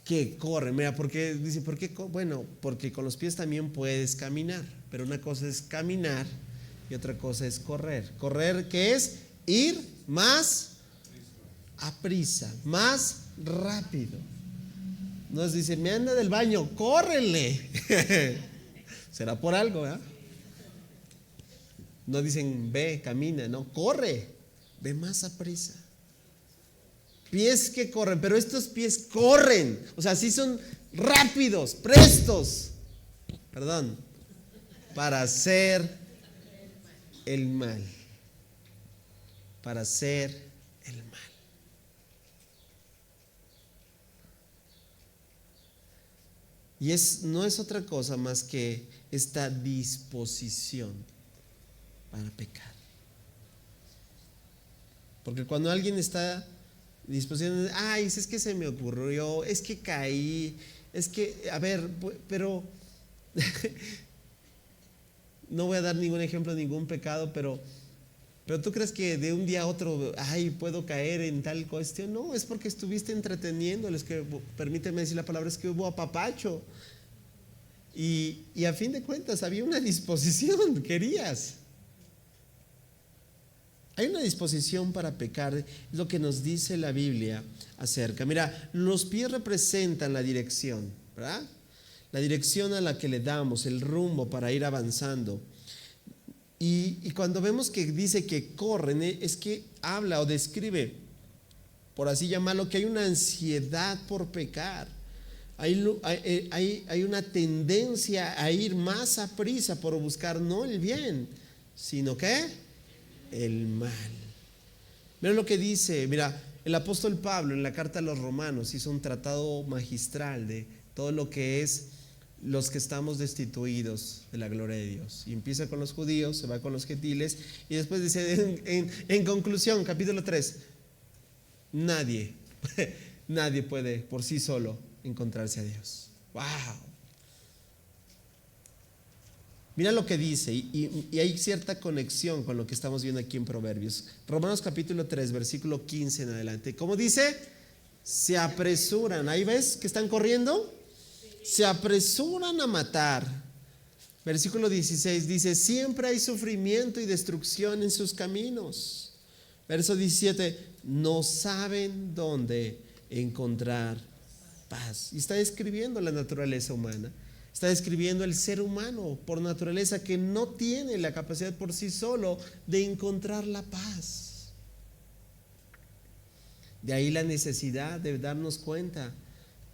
que corren. Mira, porque dice, ¿por qué? Bueno, porque con los pies también puedes caminar, pero una cosa es caminar y otra cosa es correr. Correr, ¿qué es? Ir más aprisa, más rápido. Nos dice, me anda del baño, córrele. Será por algo, ¿verdad? No dicen, ve, camina, no, corre, ve más aprisa. Pies que corren, pero estos pies corren, o sea, sí son rápidos, prestos, para hacer el mal, para hacer el mal. Y no es otra cosa más que esta disposición para pecar. Porque cuando alguien está disposición, ay, es que se me ocurrió, es que caí, es que, a ver, pero No voy a dar ningún ejemplo de ningún pecado, pero tú crees que de un día a otro, ay, puedo caer en tal cuestión. No, es porque estuviste entreteniéndoles, que permíteme decir la palabra, es que hubo apapacho. Y a fin de cuentas había una disposición, querías. Hay una disposición para pecar, es lo que nos dice la Biblia acerca. Mira, los pies representan la dirección, ¿verdad? La dirección a la que le damos, el rumbo para ir avanzando. Y cuando vemos que dice que corren, es que habla o describe, por así llamarlo, que hay una ansiedad por pecar. Hay una tendencia a ir más a prisa por buscar no el bien, sino que el mal. Mira lo que dice, mira, el apóstol Pablo en la carta a los Romanos hizo un tratado magistral de todo lo que es los que estamos destituidos de la gloria de Dios. Y empieza con los judíos, se va con los gentiles y después dice en conclusión, capítulo 3, nadie puede por sí solo encontrarse a Dios. ¡Wow! Mira lo que dice, y hay cierta conexión con lo que estamos viendo aquí en Proverbios. Romanos capítulo 3, versículo 15 en adelante. ¿Cómo dice? Se apresuran. ¿Ahí ves que están corriendo? Se apresuran a matar. Versículo 16 dice, siempre hay sufrimiento y destrucción en sus caminos. Verso 17, no saben dónde encontrar paz. Y está describiendo la naturaleza humana. Está describiendo el ser humano por naturaleza que no tiene la capacidad por sí solo de encontrar la paz. De ahí la necesidad de darnos cuenta,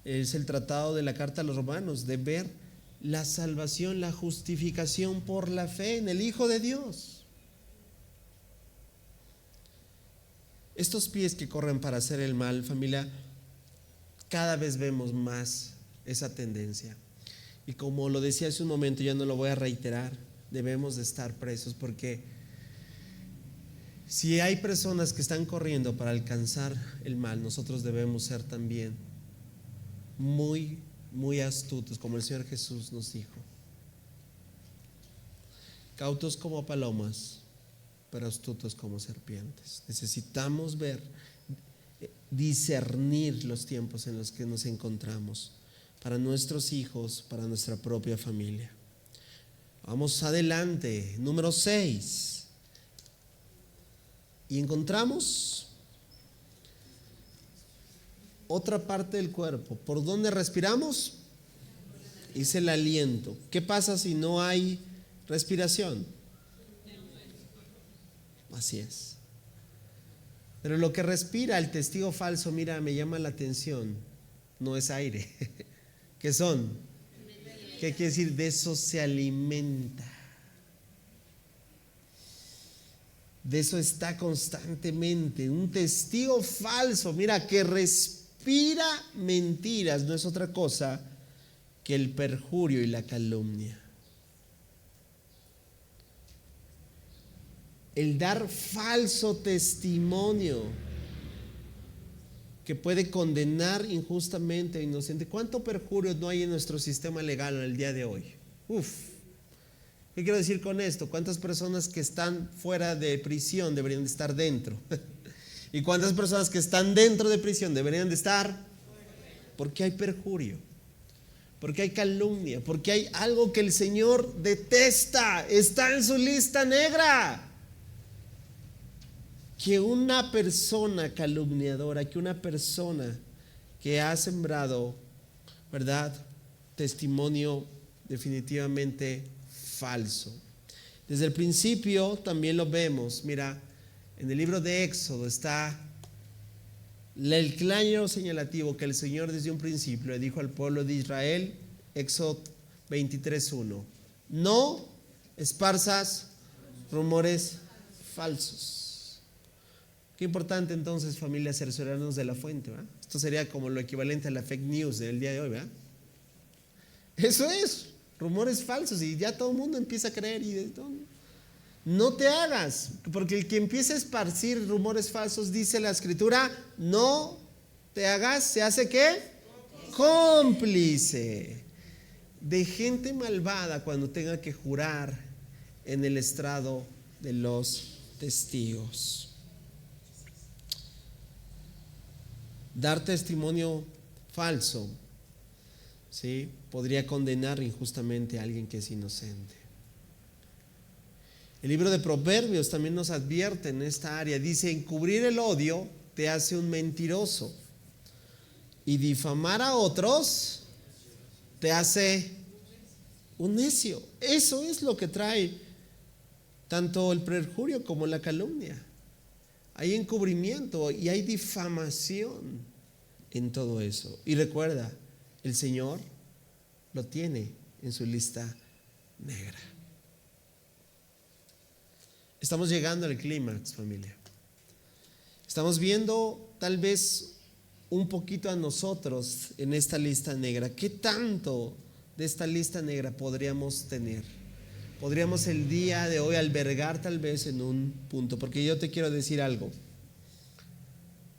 es el tratado de la carta a los Romanos, de ver la salvación, la justificación por la fe en el Hijo de Dios. Estos pies que corren para hacer el mal, familia, cada vez vemos más esa tendencia. Y como lo decía hace un momento, ya no lo voy a reiterar, debemos de estar presos, porque si hay personas que están corriendo para alcanzar el mal, nosotros debemos ser también muy, muy astutos, como el Señor Jesús nos dijo. Cautos como palomas, pero astutos como serpientes. Necesitamos ver, discernir los tiempos en los que nos encontramos, para nuestros hijos, para nuestra propia familia. Vamos adelante, número 6. Y encontramos otra parte del cuerpo. ¿Por dónde respiramos? Es el aliento. ¿Qué pasa si no hay respiración? Así es. Pero lo que respira el testigo falso, mira, me llama la atención, no es aire. ¿Qué son? ¿Qué quiere decir? De eso se alimenta. De eso está constantemente. Un testigo falso, mira, que respira mentiras, no es otra cosa que el perjurio y la calumnia. El dar falso testimonio que puede condenar injustamente a inocente. ¿Cuánto perjurio no hay en nuestro sistema legal en el día de hoy? ¿Qué quiero decir con esto? ¿Cuántas personas que están fuera de prisión deberían de estar dentro? ¿Y cuántas personas que están dentro de prisión deberían de estar? Porque hay perjurio, porque hay calumnia, porque hay algo que el Señor detesta, está en su lista negra. Que una persona calumniadora, que una persona que ha sembrado, ¿verdad?, testimonio definitivamente falso. Desde el principio también lo vemos. Mira, en el libro de Éxodo está el claro señalativo que el Señor desde un principio le dijo al pueblo de Israel. Éxodo 23:1, no esparzas rumores falsos. Qué importante entonces, familia, cerciorarnos de la fuente, ¿verdad? Esto sería como lo equivalente a la fake news del día de hoy, ¿verdad? Eso es, rumores falsos, y ya todo el mundo empieza a creer. No te hagas, porque el que empieza a esparcir rumores falsos, dice la Escritura, no te hagas, ¿se hace qué? Cómplice de gente malvada cuando tenga que jurar en el estrado de los testigos. Dar testimonio falso, ¿sí?, podría condenar injustamente a alguien que es inocente. El libro de Proverbios también nos advierte en esta área. Dice: encubrir el odio te hace un mentiroso, y difamar a otros te hace un necio. Eso es lo que trae tanto el perjurio como la calumnia. Hay encubrimiento y hay difamación en todo eso. Y recuerda, el Señor lo tiene en su lista negra. Estamos llegando al clímax, familia. Estamos viendo tal vez un poquito a nosotros en esta lista negra. ¿Qué tanto de esta lista negra podríamos tener? Podríamos el día de hoy albergar tal vez en un punto, porque yo te quiero decir algo.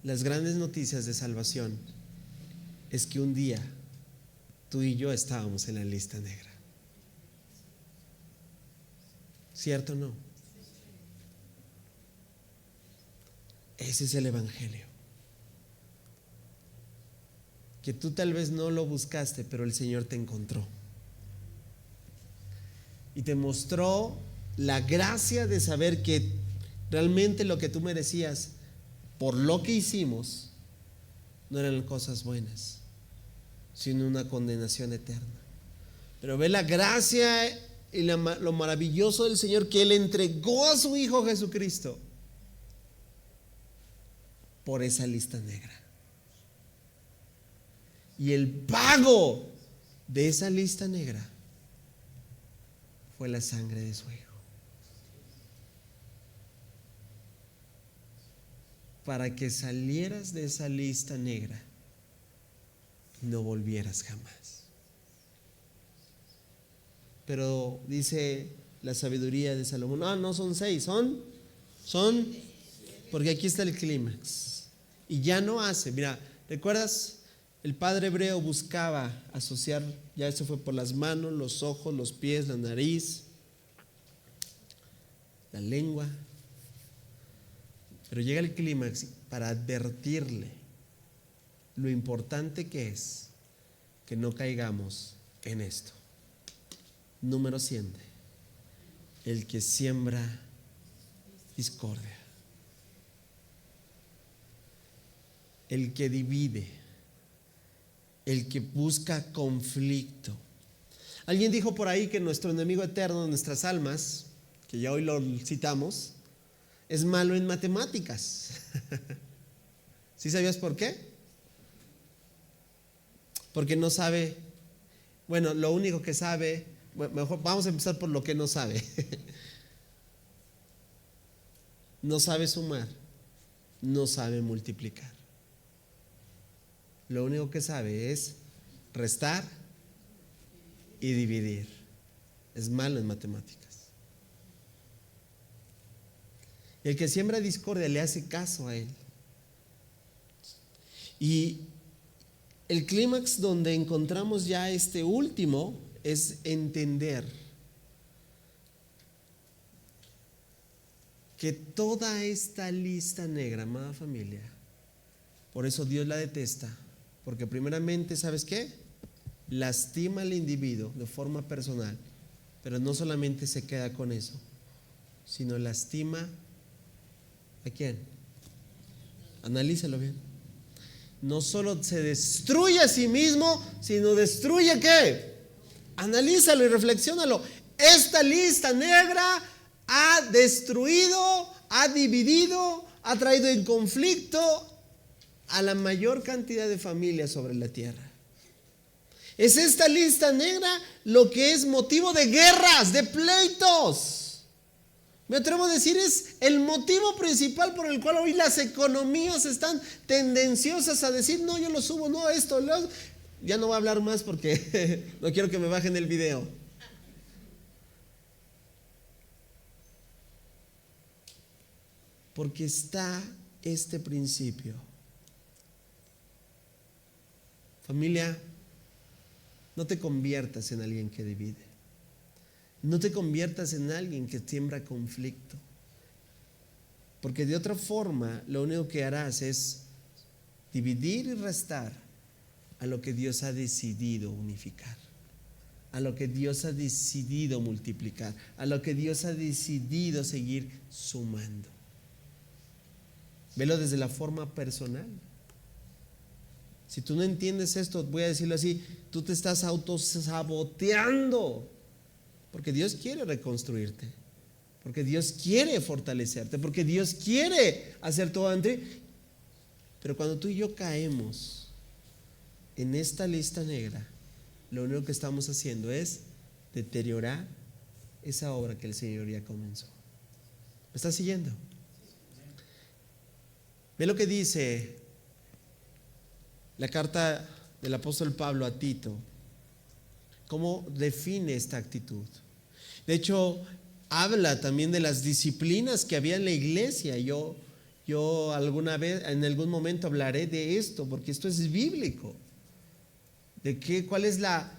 Las grandes noticias de salvación es que un día tú y yo estábamos en la lista negra. ¿Cierto o no? Ese es el evangelio. Que tú tal vez no lo buscaste, pero el Señor te encontró y te mostró la gracia de saber que realmente lo que tú merecías por lo que hicimos no eran cosas buenas, sino una condenación eterna. Pero ve la gracia y lo maravilloso del Señor, que Él entregó a su Hijo Jesucristo por esa lista negra. Y el pago de esa lista negra fue la sangre de su Hijo, para que salieras de esa lista negra y no volvieras jamás. Pero dice la sabiduría de Salomón: no son 6, son, porque aquí está el clímax. Y ya no hace, mira, ¿recuerdas? El padre hebreo buscaba asociar, ya eso fue por las manos, los ojos, los pies, la nariz, la lengua. Pero llega el clímax para advertirle lo importante que es que no caigamos en esto. Número 7. El que siembra discordia, el que divide, el que busca conflicto. Alguien dijo por ahí que nuestro enemigo eterno, nuestras almas, que ya hoy lo citamos, es malo en matemáticas. ¿Sí sabías por qué? Porque no sabe, bueno, lo único que sabe, mejor vamos a empezar por lo que no sabe. No sabe sumar, no sabe multiplicar. Lo único que sabe es restar y dividir. Es malo en matemáticas. El que siembra discordia le hace caso a él. Y el clímax donde encontramos ya este último es entender que toda esta lista negra, amada familia, por eso Dios la detesta. Porque primeramente, ¿sabes qué? Lastima al individuo de forma personal, pero no solamente se queda con eso, sino lastima ¿a quién? Analízalo bien. No solo se destruye a sí mismo, sino destruye ¿qué? Analízalo y reflexiónalo. Esta lista negra ha destruido, ha dividido, ha traído en conflicto a la mayor cantidad de familias sobre la tierra. Es esta lista negra lo que es motivo de guerras, de pleitos. Me atrevo a decir, es el motivo principal por el cual hoy las economías están tendenciosas a decir: no, yo lo subo, no, esto, ya no voy a hablar más porque no quiero que me bajen el video. Porque está este principio. Familia, no te conviertas en alguien que divide. No te conviertas en alguien que siembra conflicto. Porque de otra forma, lo único que harás es dividir y restar a lo que Dios ha decidido unificar, a lo que Dios ha decidido multiplicar, a lo que Dios ha decidido seguir sumando. Velo desde la forma personal. Si tú no entiendes esto, voy a decirlo así, tú te estás autosaboteando, porque Dios quiere reconstruirte, porque Dios quiere fortalecerte, porque Dios quiere hacer todo en ti. Pero cuando tú y yo caemos en esta lista negra, lo único que estamos haciendo es deteriorar esa obra que el Señor ya comenzó. ¿Me estás siguiendo? Ve lo que dice la carta del apóstol Pablo a Tito, cómo define esta actitud. De hecho, habla también de las disciplinas que había en la iglesia. Yo alguna vez, en algún momento hablaré de esto, porque esto es bíblico. ¿Cuál es la,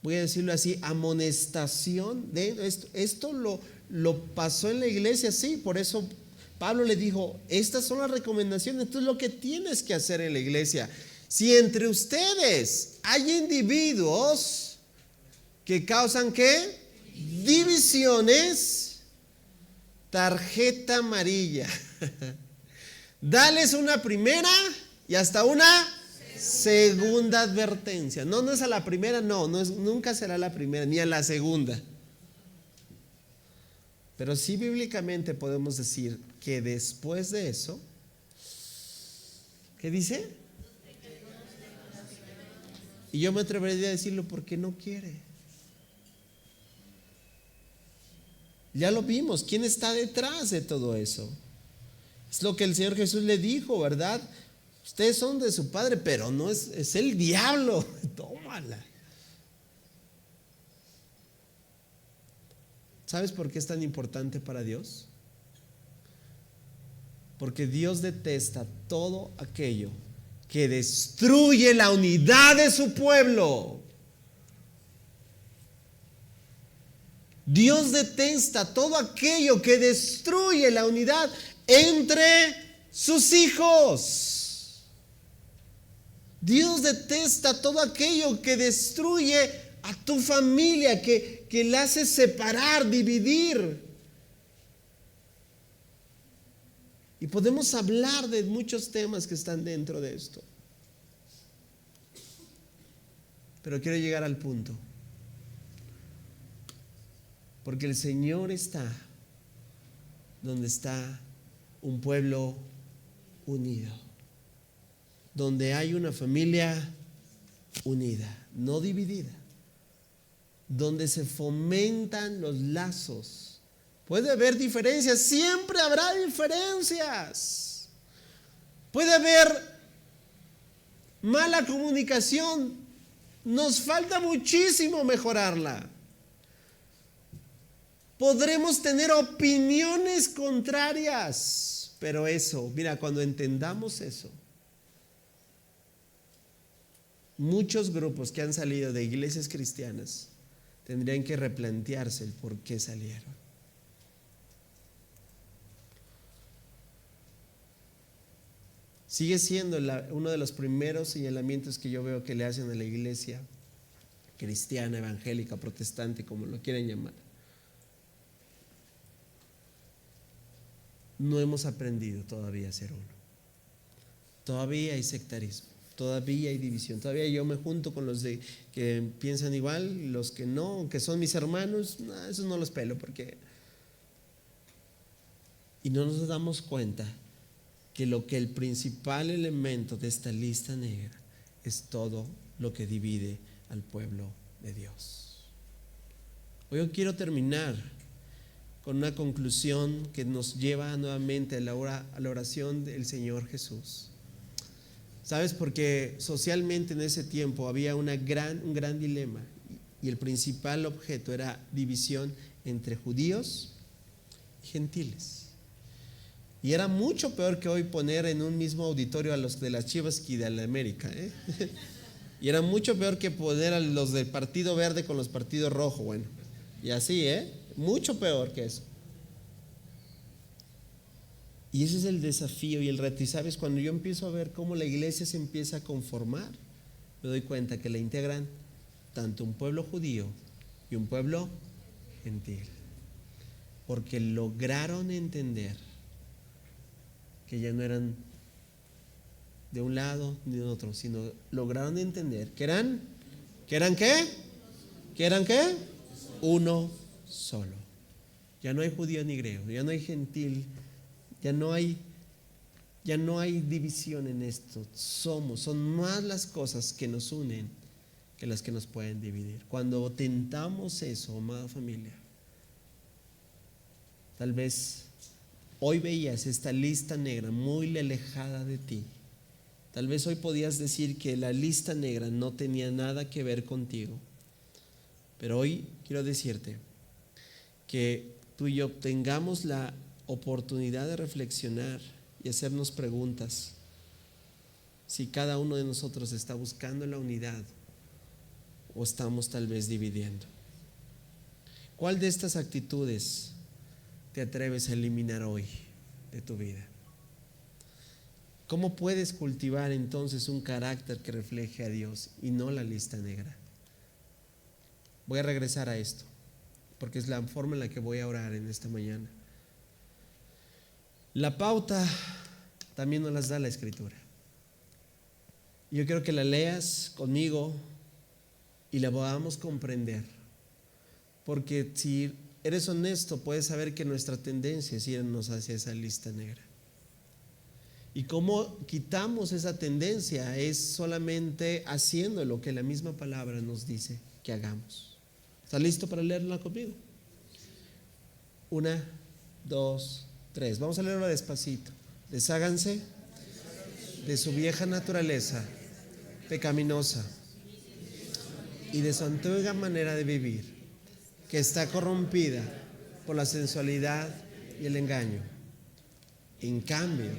voy a decirlo así, amonestación de esto? Esto lo pasó en la iglesia, sí, por eso Pablo le dijo, estas son las recomendaciones, esto es lo que tienes que hacer en la iglesia. Si entre ustedes hay individuos que causan ¿qué? Divisiones, tarjeta amarilla. Dales una primera y hasta una segunda advertencia. No es a la primera, nunca será la primera, ni a la segunda. Pero sí bíblicamente podemos decir que después de eso, ¿qué dice? Y yo me atrevería a decirlo porque no quiere. Ya lo vimos, ¿quién está detrás de todo eso? Es lo que el Señor Jesús le dijo, ¿verdad? Ustedes son de su padre, pero no es el diablo. Tómala. ¿Sabes por qué es tan importante para Dios? Porque Dios detesta todo aquello que destruye la unidad de su pueblo. Dios detesta todo aquello que destruye la unidad entre sus hijos. Dios detesta todo aquello que destruye a tu familia, que la hace separar, dividir. Y podemos hablar de muchos temas que están dentro de esto. Pero quiero llegar al punto. Porque el Señor está donde está un pueblo unido. Donde hay una familia unida, no dividida. Donde se fomentan los lazos. Puede haber diferencias, siempre habrá diferencias. Puede haber mala comunicación, nos falta muchísimo mejorarla. Podremos tener opiniones contrarias, pero eso, mira, cuando entendamos eso, muchos grupos que han salido de iglesias cristianas tendrían que replantearse el por qué salieron. Sigue siendo uno de los primeros señalamientos que yo veo que le hacen a la iglesia cristiana, evangélica, protestante, como lo quieran llamar. No hemos aprendido todavía a ser uno. Todavía hay sectarismo, todavía hay división, todavía yo me junto con los que piensan igual, los que no, que son mis hermanos, esos no los pelo porque... Y no nos damos cuenta que el principal elemento de esta lista negra es todo lo que divide al pueblo de Dios. Hoy yo quiero terminar con una conclusión que nos lleva nuevamente a la oración del Señor Jesús. ¿Sabes? Porque socialmente en ese tiempo había un gran dilema y el principal objeto era división entre judíos y gentiles. Y era mucho peor que hoy poner en un mismo auditorio a los de las Chivas y de la América, ¿eh? Y era mucho peor que poner a los del Partido Verde con los partidos rojos. Bueno, Y así, mucho peor que eso. Y ese es el desafío y el reto. Y sabes, cuando yo empiezo a ver cómo la iglesia se empieza a conformar, me doy cuenta que la integran tanto un pueblo judío y un pueblo gentil, porque lograron entender que ya no eran de un lado ni de otro, sino lograron entender que eran ¿qué? ¿Que eran qué? Uno solo. Ya no hay judío ni griego, ya no hay gentil, ya no hay división en esto. Son más las cosas que nos unen que las que nos pueden dividir. Cuando tentamos eso, amada familia, tal vez hoy veías esta lista negra muy alejada de ti. Tal vez hoy podías decir que la lista negra no tenía nada que ver contigo. Pero hoy quiero decirte que tú y yo tengamos la oportunidad de reflexionar y hacernos preguntas. Si cada uno de nosotros está buscando la unidad o estamos tal vez dividiendo. ¿Cuál de estas actitudes te atreves a eliminar hoy de tu vida? ¿Cómo puedes cultivar entonces un carácter que refleje a Dios y no la lista negra? Voy a regresar a esto, porque es la forma en la que voy a orar en esta mañana. La pauta también nos las da la Escritura. Yo quiero que la leas conmigo y la podamos comprender, porque si eres honesto puedes saber que nuestra tendencia es irnos hacia esa lista negra. Y cómo quitamos esa tendencia es solamente haciendo lo que la misma palabra nos dice que hagamos. ¿Estás listo para leerla conmigo? 1, 2, 3. Vamos a leerlo despacito. Desháganse de su vieja naturaleza pecaminosa y de su antigua manera de vivir, que está corrompida por la sensualidad y el engaño. En cambio,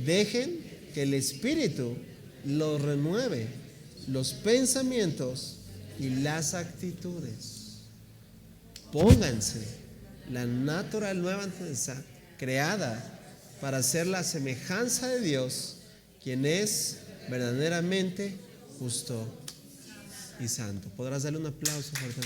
dejen que el Espíritu los renueve los pensamientos y las actitudes. Pónganse la nueva naturaleza creada para ser la semejanza de Dios, quien es verdaderamente justo y santo. ¿Podrás darle un aplauso fuerte?